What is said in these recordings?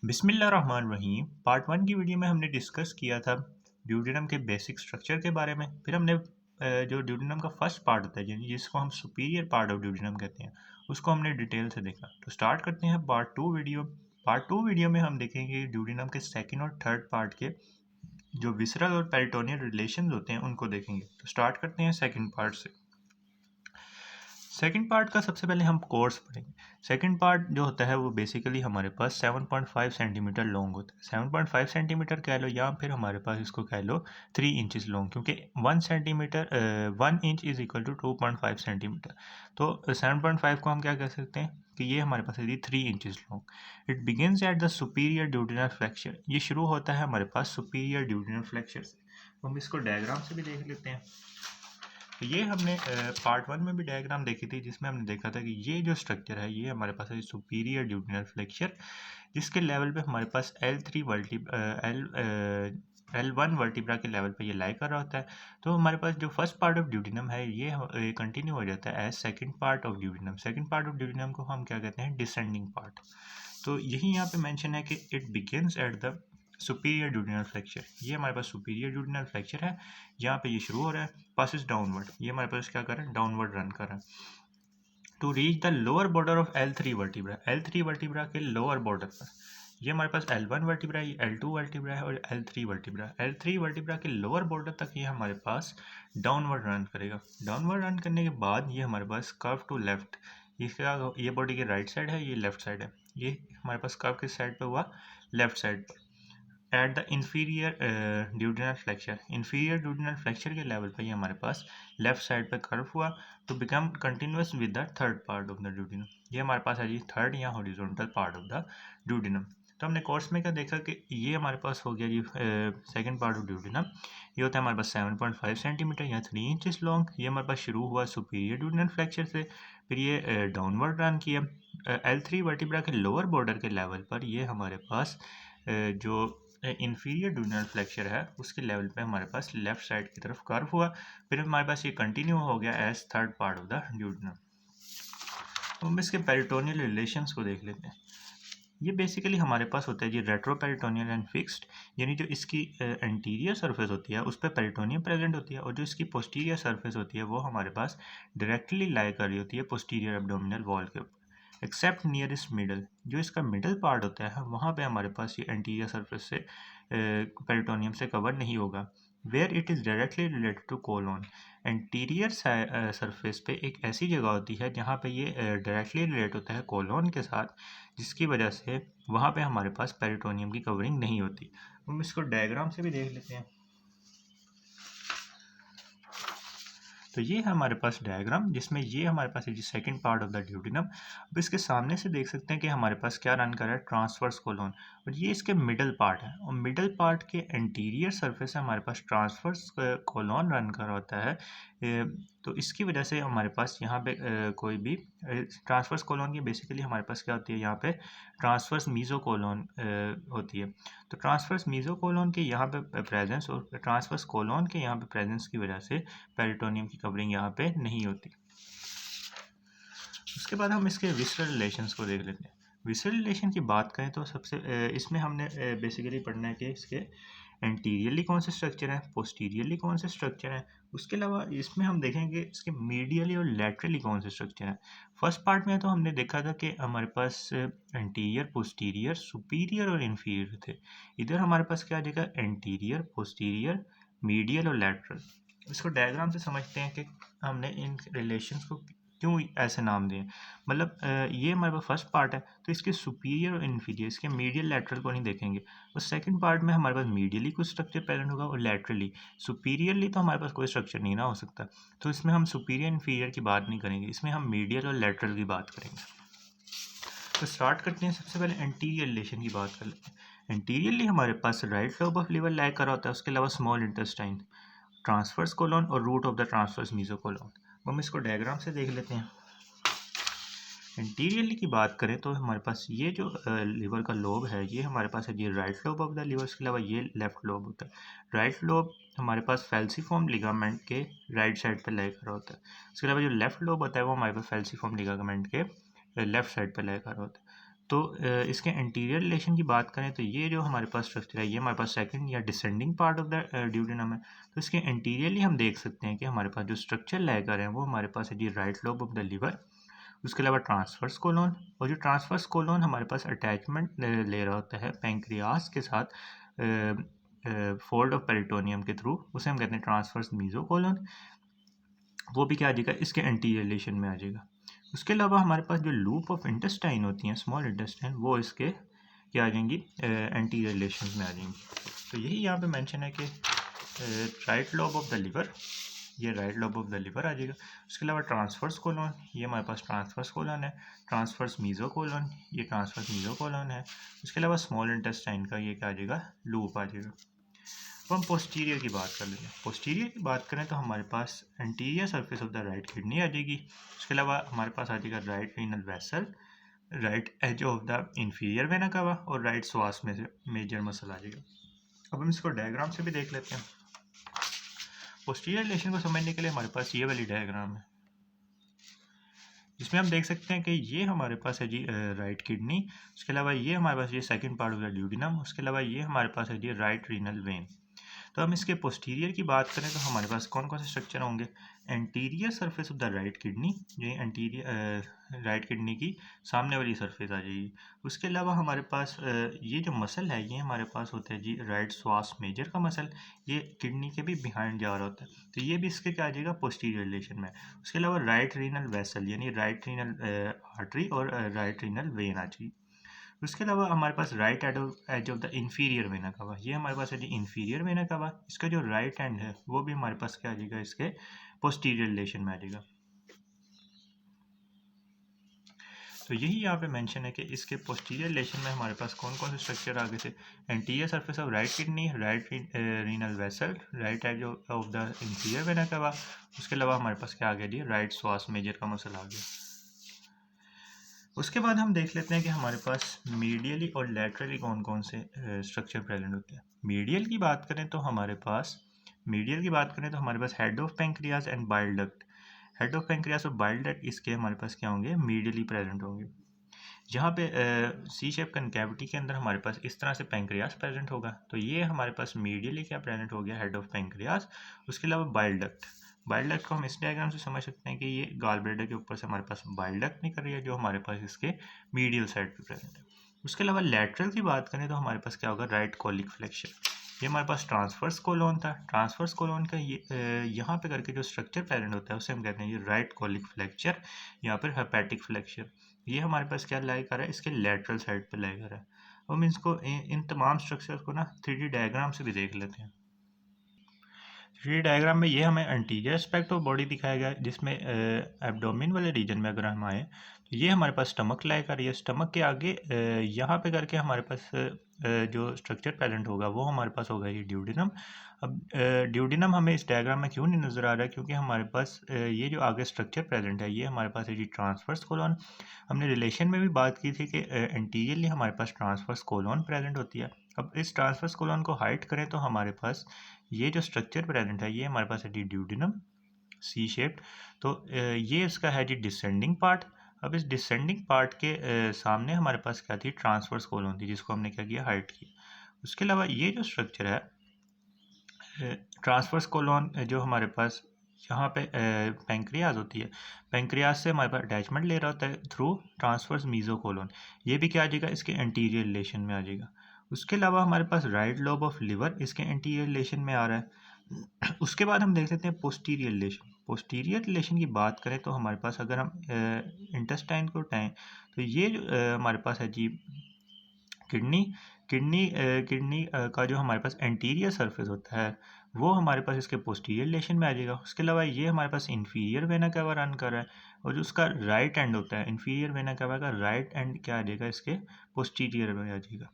बिस्मिल्लाहिर्रहमानिर्रहीम। Part one की video में हमने डिस्कस किया था ड्यूडेनम के बेसिक स्ट्रक्चर के बारे में। फिर हमने जो ड्यूडेनम का फर्स्ट पार्ट होता है यानी जिसको हम सुपीरियर पार्ट ऑफ ड्यूडेनम कहते हैं उसको हमने डिटेल से देखा। तो स्टार्ट करते हैं part two video. Part two video में हम देखेंगे ड्यूडेनम के सेकेंड और थर्ड पार्ट के जो विसरल और पेरिटोनियल रिलेशन होते हैं उनको देखेंगे। तो स्टार्ट करते हैं सेकेंड पार्ट से। सेकंड पार्ट का सबसे पहले हम कोर्स पढ़ेंगे। सेकंड पार्ट जो होता है वो बेसिकली हमारे पास 7.5 सेंटीमीटर लॉन्ग होता है। 7.5 सेंटीमीटर कह लो या फिर हमारे पास इसको कह लो 3 इंचेस लॉन्ग, क्योंकि 1 inch is equal to 2.5 centimetre. तो 7.5 को हम क्या कह सकते हैं कि ये हमारे पास है 3 inches long. It begins at the superior duodenal flexure. ये शुरू होता है हमारे पास सुपीरियर ड्यूडेनल फ्लेक्चर से। तो हम इसको डायग्राम से भी देख लेते हैं। तो ये हमने पार्ट वन में भी डायग्राम देखी थी जिसमें हमने देखा था कि ये जो स्ट्रक्चर है ये हमारे पास है सुपीरियर ड्यूडेनल फ्लेक्चर, जिसके लेवल पे हमारे पास L1 वर्टिब्रा के लेवल पे ये लाई कर रहा होता है। तो हमारे पास जो फर्स्ट पार्ट ऑफ ड्यूडेनम है ये कंटिन्यू हो जाता है as second part of duodenum. Second part of duodenum को हम क्या कहते हैं, डिसेंडिंग पार्ट। तो यही यहाँ पे मेंशन है कि it begins at the superior duodenal flexure. ये हमारे पास सुपीरियर ड्यूडेनल फ्लेक्चर है, यहाँ पे ये शुरू हो रहा है, पासिस डाउनवर्ड। ये हमारे पास क्या कर रहा है, डाउनवर्ड रन कर रहा है to reach the lower border of L3 vertebra. L3 vertebra के लोअर बॉर्डर पर ये हमारे पास L1 वर्टिब्रा है, L2 वर्टिब्रा है और L3 वर्टिब्रा। L3 वर्टिब्रा के लोअर बॉर्डर तक ये हमारे पास डाउनवर्ड रन करेगा। डाउनवर्ड रन करने के बाद ये हमारे पास कर्व टू लेफ्ट, इसका ये बॉडी के राइट साइड है, ये लेफ्ट साइड है, ये हमारे पास कर्व किस साइड पे हुआ, लेफ्ट साइड पर। At the inferior duodenal flexure, inferior duodenal flexure के लेवल पर ये हमारे पास लेफ्ट साइड पे कर्व हुआ तो become continuous with the third part of the duodenum. ये हमारे पास है जी थर्ड या horizontal part of the duodenum. तो हमने कोर्स में क्या देखा कि ये हमारे पास हो गया जी सेकंड पार्ट ऑफ ड्यूडेनम। ये होता है हमारे पास 7.5 सेंटीमीटर या 3 इंचेस लॉन्ग। ये हमारे पास शुरू हुआ सुपीरियर ड्यूडेनल फ्लेक्चर से, फिर ये डाउनवर्ड रन किया L3 वर्टिब्रा के लोअर बॉर्डर के लेवल पर। ये हमारे पास जो इंफीरियर ड्यूडेनल फ्लेक्चर है उसके लेवल पे हमारे पास लेफ्ट साइड की तरफ कर्व हुआ, फिर हमारे पास ये कंटिन्यू हो गया as third part of the duodenum. तो हम इसके पेरिटोनियल रिलेशंस को देख लेते हैं। ये बेसिकली हमारे पास होता है जी रेट्रो पेरिटोनियल एंड फिक्स्ड, यानी जो इसकी एंटीरियर सरफेस होती है उस पर पेरिटोनियम प्रेजेंट होती है और जो इसकी पोस्टीरियर सरफेस होती है वो हमारे पास डायरेक्टली लाई कर रही होती है पोस्टीरियर एब्डोमिनल वॉल के ऊपर, एक्सेप्ट नियरेस्ट मिडल। जो इसका मिडल पार्ट होता है वहाँ पे हमारे पास ये एंटीरियर सरफेस से पेरिटोनियम से कवर नहीं होगा। Where it is directly related to colon. Anterior surface पे एक ऐसी जगह होती है जहाँ पे ये डायरेक्टली रिलेट होता है कोलोन के साथ, जिसकी वजह से वहाँ पे हमारे पास पेरिटोनियम की कवरिंग नहीं होती। हम इसको डायग्राम से भी देख लेते हैं। तो ये है हमारे पास डायग्राम जिसमें ये हमारे पास है जी second part of the duodenum. अब इसके सामने से देख सकते हैं कि हमारे पास क्या रन कर रहा है, ट्रांसवर्स कोलोन, और ये इसके मिडल पार्ट है और मिडल पार्ट के एंटीरियर सरफेस से हमारे पास ट्रांसवर्स कोलोन रन कर रहा होता है। तो इसकी वजह से हमारे पास यहाँ पे कोई भी ट्रांसवर्स कोलोन की बेसिकली हमारे पास क्या होती है, यहाँ पे ट्रांसवर्स मीजोकोलोन होती है। तो ट्रांसवर्स मीजोकोलोन के यहाँ पे प्रेजेंस और ट्रांसवर्स कोलोन के यहाँ पे प्रेजेंस की वजह से पेरिटोनियम की कवरिंग यहाँ पे नहीं होती। उसके बाद हम इसके विसरल रिलेशंस को देख लेते हैं। विसरल रिलेशन की बात करें तो सबसे इसमें हमने बेसिकली पढ़ना है कि इसके एंटीरियरली कौन से स्ट्रक्चर हैं, पोस्टीरियरली कौन से स्ट्रक्चर हैं। उसके अलावा इसमें हम देखेंगे इसके मीडियली और लैटरली कौन से स्ट्रक्चर हैं। फर्स्ट पार्ट में तो हमने देखा था कि हमारे पास एंटीरियर, पोस्टीरियर, सुपीरियर और इन्फीरियर थे। इधर हमारे पास क्या देखा, एंटीरियर, पोस्टीरियर, मीडियल और लैटरल। इसको डायग्राम से समझते हैं कि हमने इन रिलेशंस को क्यों ऐसे नाम दिए। मतलब ये हमारे पास फर्स्ट पार्ट है तो इसके सुपीरियर और इन्फीरियर, इसके मीडियल लैटरल को नहीं देखेंगे। और सेकंड पार्ट में हमारे पास मीडियली कुछ स्ट्रक्चर प्रेजेंट होगा और लैटरली। सुपीरियरली तो हमारे पास कोई स्ट्रक्चर नहीं ना हो सकता, तो इसमें हम सुपीरियर इन्फीरियर की बात नहीं करेंगे, इसमें हम मीडियल और लैटरल की बात करेंगे। तो स्टार्ट करते हैं, सबसे पहले एंटीरियर रिलेशन की बात कर लेते हैं। एंटीरियरली हमारे पास राइट लोब ऑफ लिवर लाई कर होता है, उसके अलावा स्मॉल इंटेस्टाइन, ट्रांसवर्स कोलोन और रूट ऑफ द ट्रांसवर्स मीजोकोलोन। हम इसको डायग्राम से देख लेते हैं। एंटीरियरली की बात करें तो हमारे पास ये जो लिवर का लोब है ये हमारे पास है, ये right lobe of the liver, इसके अलावा ये लेफ्ट लोब होता है। राइट लोब हमारे पास फैल्सीफॉर्म लिगामेंट के राइट साइड पे लाई कर होता है। उसके अलावा जो लेफ्ट लोब होता है वो हमारे पास फैल्सीफॉर्म लिगामेंट के लेफ्ट साइड पे लाई कर होता है। तो इसके एंटीरियर रिलेशन की बात करें तो ये जो हमारे पास स्ट्रक्चर है ये हमारे पास सेकंड या descending part of the duodenum है। तो इसके एंटीरियरली हम देख सकते हैं कि हमारे पास जो स्ट्रक्चर लेकर है वो हमारे पास है जी right lobe of the liver, उसके अलावा ट्रांसवर्स कोलोन, और जो ट्रांसवर्स कोलोन हमारे पास अटैचमेंट ले रहा होता है पेंक्रियास के साथ फोल्ड ऑफ पेरिटोनियम के थ्रू, उसे हम कहते हैं ट्रांसवर्स मीजोकोलोन। वो भी क्या आ जाएगा, इसके एंटीरियर रिलेशन में आ जाएगा। उसके अलावा हमारे पास जो लूप ऑफ इंटेस्टाइन होती हैं, स्मॉल इंटेस्टाइन, वो इसके क्या आ जाएंगी, एंटीरियर रिलेशन में आ जाएंगी। तो यही यहाँ पे मेंशन है कि right lobe of the liver, ये right lobe of the liver आ जाएगा। उसके अलावा ट्रांसवर्स कोलोन, ये हमारे पास ट्रांसवर्स कोलोन है। ट्रांसवर्स मीजोकोलोन, ये ट्रांसवर्स मीजोकोलोन है। उसके अलावा स्मॉल इंटेस्टाइन का ये क्या आ जाएगा, लूप आ जाएगा। अब हम पोस्टीरियर की बात कर लेते हैं। पोस्टीरियर की बात करें तो हमारे पास anterior surface of the right kidney आ जाएगी। उसके अलावा हमारे पास आ जाएगा right renal vessel, right edge of the inferior vena cava, और राइट स्वास में से मेजर मसल आ जाएगा। अब हम इसको डायग्राम से भी देख लेते हैं। पोस्टीरियर रिलेशन को समझने के लिए हमारे पास ये वाली डायग्राम है, जिसमें हम देख सकते हैं कि ये हमारे पास है जी राइट किडनी। उसके अलावा ये हमारे पास ये second part of the duodenum. उसके अलावा ये हमारे पास है जी राइट रीनल वेन। तो हम इसके पोस्टीरियर की बात करें तो हमारे पास कौन कौन से स्ट्रक्चर होंगे। Anterior surface of the right kidney, जो एंटीरियर राइट किडनी की सामने वाली सरफेस आ जाएगी। उसके अलावा हमारे पास ये जो मसल है ये हमारे पास होता है जी राइट स्वास मेजर का मसल, ये किडनी के भी बिहाइंड जा रहा होता है, तो ये भी इसके क्या आ जाएगा, पोस्टीरियर रिलेशन में। उसके अलावा राइट रीनल वेसल यानी राइट रीनल आर्टरी और राइट रीनल वेन आ जाएगी। उसके अलावा हमारे पास right edge of the inferior vena cava, ये हमारे पास है जी इंफीरियर वेना कावा। इसका जो राइट एंड है वो भी हमारे पास क्या आ जाएगा, इसके पोस्टीरियर रिलेशन में आ जाएगा। तो यही यहाँ पे मेंशन है कि इसके पोस्टीरियर रिलेशन में हमारे पास कौन कौन से स्ट्रक्चर आगे से, anterior surface of right kidney, right renal vessel, right edge of the inferior vena cava. उसके अलावा हमारे पास क्या आ गया जी, राइट स्वास मेजर का मसल आ गया। उसके बाद हम देख लेते हैं कि हमारे पास मीडियली और लैटरली कौन कौन से स्ट्रक्चर प्रेजेंट होते हैं। मीडियल की बात करें तो हमारे पास head of pancreas and bile duct. Head of pancreas और बाइल डक्ट इसके हमारे पास क्या होंगे, मीडियली प्रेजेंट होंगे। जहाँ पे सी शेप कनकैविटी के अंदर हमारे पास इस तरह से पेंक्रियाज प्रेजेंट होगा, तो ये हमारे पास मीडियली क्या प्रेजेंट हो गया, हेड ऑफ पेंक्रियाज। उसके अलावा बाइल डक्ट, बाइल डक्ट को हम इस डायग्राम से समझ सकते हैं कि ये गाल ब्लैडर के ऊपर से हमारे पास बाइल डक्ट निकल रही है, जो हमारे पास इसके मीडियल साइड पे प्रेजेंट है। उसके अलावा लेटरल की बात करें तो हमारे पास क्या होगा, राइट कॉलिक फ्लेक्शन। ये हमारे पास ट्रांसवर्स कोलोन था। ट्रांसवर्स कोलोन का ये यहाँ पे करके जो स्ट्रक्चर प्रेजेंट होता है उसे हम कहते हैं ये राइट कॉलिक फ्लेक्चर या फिर हेपेटिक फ्लेक्चर। ये हमारे पास क्या लाई कर रहा है, इसके लेटरल साइड पे लाई कर रहा है। हम इसको इन तमाम स्ट्रक्चर्स को ना 3D डायग्राम से भी देख लेते हैं। 3D डायग्राम में ये हमें एंटीरियर एस्पेक्ट ऑफ बॉडी दिखाया गया है, जिसमें एब्डोमिन वाले रीजन में अगर हम आए तो ये हमारे पास स्टमक लाई कर रही है। स्टमक के आगे यहाँ पे करके हमारे पास जो स्ट्रक्चर प्रेजेंट होगा वो हमारे पास होगा ये ड्यूडिनम। अब ड्यूडिनम हमें इस डायग्राम में क्यों नहीं नज़र आ रहा है, क्योंकि हमारे पास ये जो आगे स्ट्रक्चर प्रेजेंट है ये हमारे पास है जी ट्रांसवर्स कोलोन। हमने रिलेशन में भी बात की थी कि एंटीरियरली हमारे पास ट्रांसवर्स कोलोन प्रेजेंट होती है। अब इस ट्रांसवर्स कोलोन को हाइट करें तो हमारे पास ये जो स्ट्रक्चर प्रेजेंट है ये हमारे पास है जी ड्यूडिनम, सी शेप्ड। तो ये इसका है जी डिसेंडिंग पार्ट। अब इस डिसेंडिंग पार्ट के सामने हमारे पास क्या थी, ट्रांसवर्स कोलोन थी, जिसको हमने क्या किया, हाइट की। उसके अलावा ये जो स्ट्रक्चर है ट्रांसवर्स कोलोन, जो हमारे पास यहाँ पे पेंक्रियाज होती है, पेंक्रियाज से हमारे पास अटैचमेंट ले रहा होता है थ्रू ट्रांसवर्स मीजोकोलोन, ये भी क्या आ जाएगा, इसके एंटीरियर रिलेशन में आ जाएगा। उसके अलावा हमारे पास राइट लोब ऑफ लिवर इसके एंटीरियर रिलेशन में आ रहा है। उसके बाद हम देख सकते हैं पोस्टीरियर रिलेशन। पोस्टीरियर रिलेशन की बात करें तो हमारे पास अगर हम इंटेस्टाइन को उठाएं तो ये हमारे पास है जी किडनी। किडनी का जो हमारे पास एंटीरियर सरफेस होता है वो हमारे पास इसके पोस्टीरियर रिलेशन में आ जाएगा। उसके अलावा ये हमारे पास इंफीरियर वेना कावा रन कर रहा है, और जो उसका राइट एंड होता है इंफीरियर वेना कावा का राइट एंड क्या आ जाएगा, इसके पोस्टीरियर में आ जाएगा।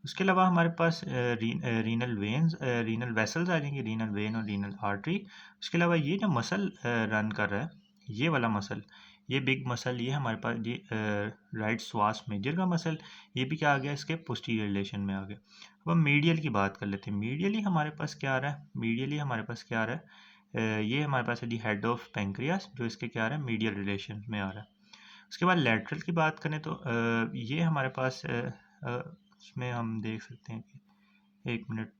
उसके अलावा हमारे पास रीनल वेन्स, रीनल वेसल्स आ जाएंगे, रीनल वेन और रीनल आर्टरी। उसके अलावा ये जो मसल रन कर रहा है, ये वाला मसल, ये बिग मसल, ये हमारे पास ये राइट स्वास मेजर का मसल, ये भी क्या आ गया, इसके पोस्टीरियर रिलेशन में आ गया। अब हम मीडियल की बात कर लेते हैं। मीडियली हमारे पास क्या आ रहा है, मीडियली हमारे पास क्या आ रहा है, ये हमारे पास है जी हेड ऑफ पेंक्रियास, जो इसके क्या आ रहा है, मीडियल रिलेशन में आ रहा है। उसके बाद लैटरल की बात करें तो ये हमारे पास इसमें हम देख सकते हैं कि 1 मिनट,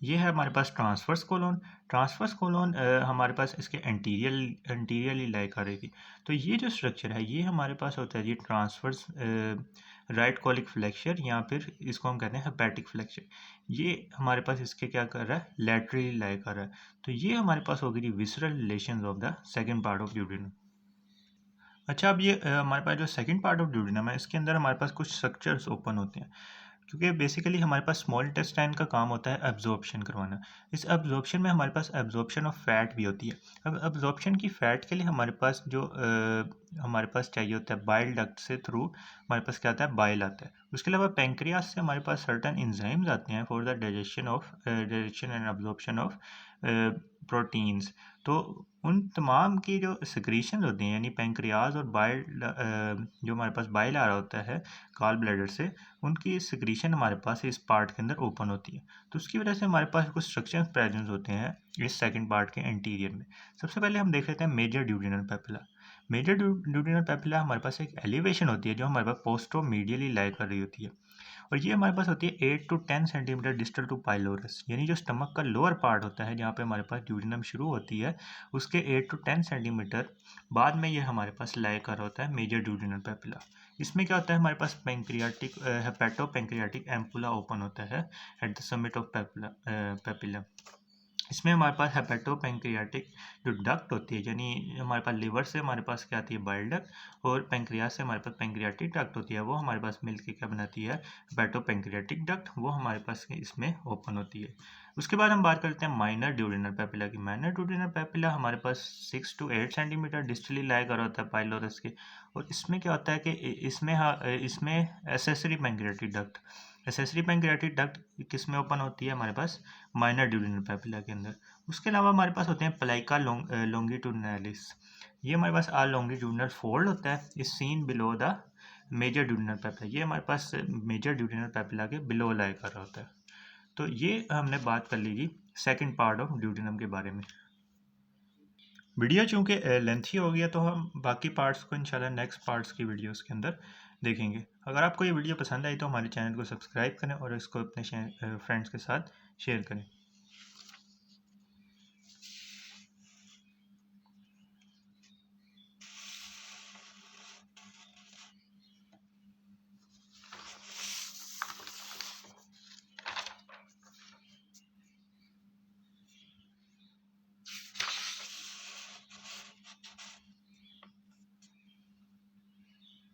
ये है हमारे पास ट्रांसवर्स कोलोन। ट्रांसवर्स कोलोन हमारे पास इसके एंटीरियरली लाई कर रही थी। तो ये जो स्ट्रक्चर है ये हमारे पास होता है ये ट्रांसवर्स राइट कॉलिक फ्लेक्चर, या फिर इसको हम कहते हैं हेपेटिक फ्लेक्चर। ये हमारे पास इसके क्या कर रहा है, लैटरली लाई कर रहा है। तो ये हमारे पास हो गई visceral relations of the second part of duodenum. अच्छा, अब ये हमारे पास जो सेकंड पार्ट ऑफ ड्यूडेनम है इसके अंदर हमारे पास कुछ स्ट्रक्चर्स ओपन होते हैं, क्योंकि बेसिकली हमारे पास स्मॉल इंटेस्टाइन का काम होता है एब्जॉर्प्शन करवाना। इस एब्जॉर्प्शन में हमारे पास एब्जॉर्प्शन ऑफ फैट भी होती है। अब एब्जॉर्प्शन की फ़ैट के लिए हमारे पास जो हमारे पास चाहिए होता है बाइल डक्ट से थ्रू हमारे पास क्या आता है, बाइल आता है। उसके अलावा पेंक्रियास से हमारे पास सर्टन इंजाइम्स आते हैं for the digestion and absorption of proteins. तो उन तमाम की जो सिक्रीशन होती हैं, यानी पेंक्रियाज और बाइल जो हमारे पास बाइल आ रहा होता है गॉल ब्लैडर से, उनकी सिक्रीशन हमारे पास इस पार्ट के अंदर ओपन होती है। तो उसकी वजह से हमारे पास कुछ स्ट्रक्चर प्रेजेंट होते हैं इस सेकंड पार्ट के इंटीरियर में। सबसे पहले हम देख लेते हैं major duodenal papilla. Major duodenal papilla हमारे पास एक एलिवेशन होती है जो हमारे पास पोस्टोमीडियली लाई कर रही होती है, और ये हमारे पास होती है 8 to 10 centimetre distal to pylorus, यानी जो स्टमक का लोअर पार्ट होता है जहाँ पे हमारे पास ड्यूडेनम शुरू होती है, उसके 8 to 10 सेंटीमीटर बाद में ये हमारे पास लाई कर होता है मेजर ड्यूडेनल पेपिला। इसमें क्या होता है, हमारे पास pancreatic hepato pancreatic ampulla open होता है at the summit of papilla. इसमें हमारे पास हेपेटो पेंक्रियाटिक जो डक्ट होती है, यानी हमारे पास लिवर से हमारे पास क्या आती है, बाइल डक्ट, और पेंक्रियास से हमारे पास पेंक्रियाटिक डक्ट होती है, वो हमारे पास मिल के क्या बनाती है, हेपेटो पेंक्रियाटिक डक्ट, वो हमारे पास इसमें ओपन होती है। उसके बाद हम बात करते हैं माइनर ड्यूडेनल पेपिला की। माइनर ड्यूडेनल पेपिला हमारे पास 6 to 8 सेंटीमीटर डिस्टली लाई कर होता है पाइलोरस के, और इसमें क्या होता है कि इसमें accessory pancreatic duct, accessory pancreatic duct किस में ओपन होती है, हमारे पास माइनर ड्यूडेनल पेपिला के अंदर। उसके अलावा हमारे पास होते हैं प्लाइका लॉन्गिट्यूडिनैलिस। ये हमारे पास आ लॉन्गिट्यूडिनल फोल्ड होता है, is seen below the major duodenal papilla. ये हमारे पास मेजर ड्यूडेनल पेपिला के बिलो लाई कर रहा होता है। तो ये हमने बात कर ली जी सेकंड पार्ट ऑफ ड्यूडेनम के बारे में। वीडियो चूँकि लेंथी हो गया तो हम बाकी पार्ट्स को इंशाल्लाह नेक्स्ट पार्ट्स की वीडियोस के अंदर देखेंगे। अगर आपको ये वीडियो पसंद आई तो हमारे चैनल को सब्सक्राइब करें और इसको अपने फ्रेंड्स के साथ शेयर करें।